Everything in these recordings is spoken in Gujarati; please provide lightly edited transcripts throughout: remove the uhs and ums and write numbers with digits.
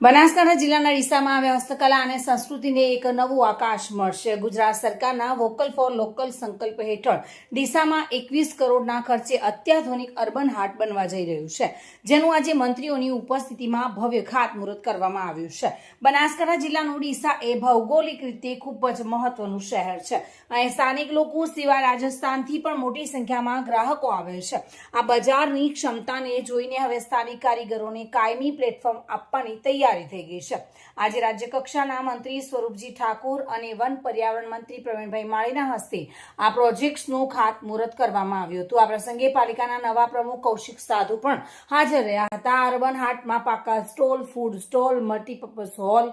બનાસકાંઠા જિલ્લાના ડીસામાં હવે હસ્તકલા અને સંસ્કૃતિને એક નવું આકાશ મળશે। ગુજરાત સરકારના વોકલ ફોર લોકલ સંકલ્પ હેઠળ ડીસામાં 21 કરોડના ખર્ચે અત્યાધુનિક અર્બન હાટ બનવા જઈ રહ્યું છે, જેનું આજે મંત્રીઓની ઉપસ્થિતિમાં ભવ્ય ખાતમુહૂર્ત કરવામાં આવ્યું છે। બનાસકાંઠા જિલ્લાનું ડીસા એ ભૌગોલિક રીતે ખૂબ જ મહત્વનું શહેર છે। અહીં સ્થાનિક લોકો સિવાય રાજસ્થાનથી પણ મોટી સંખ્યામાં ગ્રાહકો આવે છે। આ બજારની ક્ષમતાને જોઈને હવે સ્થાનિક કારીગરોને કાયમી પ્લેટફોર્મ આપવાની તૈયારી થઈ ગઈ છે। આજે રાજ્ય કક્ષાના મંત્રી સ્વરૂપજી ઠાકુર અને વન પર્યાવરણ મંત્રી પ્રવીણભાઈ માળીના હસ્તે આ પ્રોજેક્ટ્સનું ખાતમુહૂર્ત કરવામાં આવ્યું હતું। આ પ્રસંગે પાલિકાના નવા પ્રમુખ કૌશિક સાધુ પણ હાજર રહ્યા હતા। અર્બન હાટમાં પાકા stall, food stall, multipurpose hall,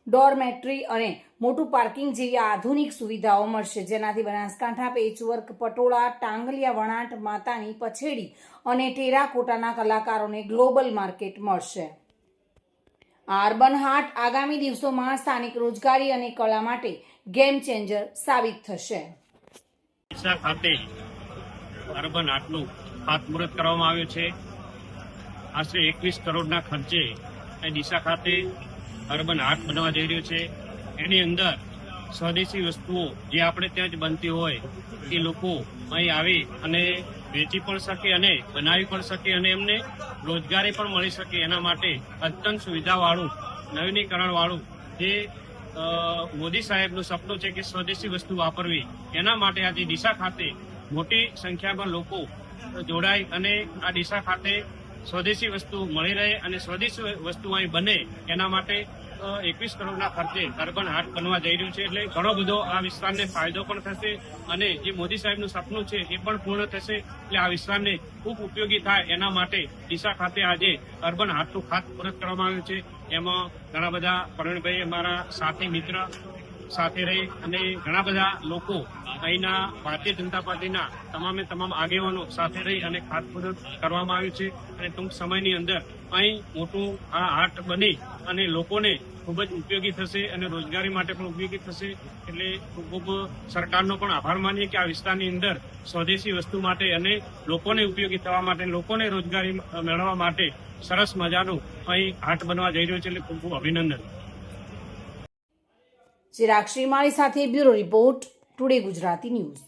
dormitory અને મોટું પાર્કિંગ જેવી આધુનિક સુવિધાઓ મળશે, જેનાથી બનાસકાંઠા પેચવર્ક, પટોળા, ટાંગલિયા વણાટ, માતાની પછેડી અને ટેરાકોટાના કલાકારોને ગ્લોબલ માર્કેટ મળશે। આ અર્બન હાટ આગામી દિવસોમાં સ્થાનિક રોજગારી અને કળા માટે ગેમ ચેન્જર સાબિત થશે। ડીસા ખાતે અર્બન હાટનું ખાતમુહૂર્ત કરવામાં આવ્યું છે। આશરે 21 કરોડના ખર્ચે ડીસા ખાતે અર્બન હાટ બનવા જઈ રહ્યું છે। એની અંદર સ્વદેશી વસ્તુઓ જે આપણે ત્યાં જ બનતી હોય એ લોકો અહીં આવી અને વેચી પણ શકે અને બનાવી પણ શકે અને એમને રોજગારી પણ મળી શકે, એના માટે અત્યંત સુવિધાવાળું, નવીનીકરણવાળું જે મોદી સાહેબનું સપનું છે કે સ્વદેશી વસ્તુ વાપરવી, એના માટે આજે ડીસા ખાતે મોટી સંખ્યામાં લોકો જોડાય અને આ ડીસા ખાતે સ્વદેશી વસ્તુ મળી રહે અને સ્વદેશી વસ્તુ અહીં બને, એના માટે 21 કરોડના ખર્ચે અર્બન હાટ બનવા જઈ રહ્યું છે। એટલે ઘણો બધો આ વિસ્તારને ફાયદો પણ થશે અને જે મોદી સાહેબનું સપનું છે એ પણ પૂર્ણ થશે। એટલે આ વિસ્તારને ખૂબ ઉપયોગી થાય એના માટે ડીસા ખાતે આજે અર્બન હાટનું ખાતમુહૂર્ત કરવામાં આવ્યું છે। એમાં ઘણા બધા પ્રવીણભાઈ અમારા સાથી મિત્ર સાથે રહી અને ઘણા બધા લોકો અહીંના ભારતીય જનતા પાર્ટીના તમામ આગેવાનો સાથે રહી અને ખાતમુહૂર્ત કરવામાં આવ્યું છે। અને ટૂંક સમયની અંદર અહીં મોટું આ હાટ બની અને લોકોને ખૂબ જ ઉપયોગી થશે અને રોજગારી માટે પણ ઉપયોગી થશે। એટલે ખૂબ સરકારનો પણ આભાર માનીએ કે આ વિસ્તારની અંદર સ્વદેશી વસ્તુ માટે અને લોકોને ઉપયોગી થવા માટે, લોકોને રોજગારી મેળવવા માટે સરસ મજાનું અહીં હાટ બનવા જઈ રહ્યું છે। એટલે ખૂબ અભિનંદન। ચિરાગ શ્રીમાળી સાથે bureau report, today Gujarati news.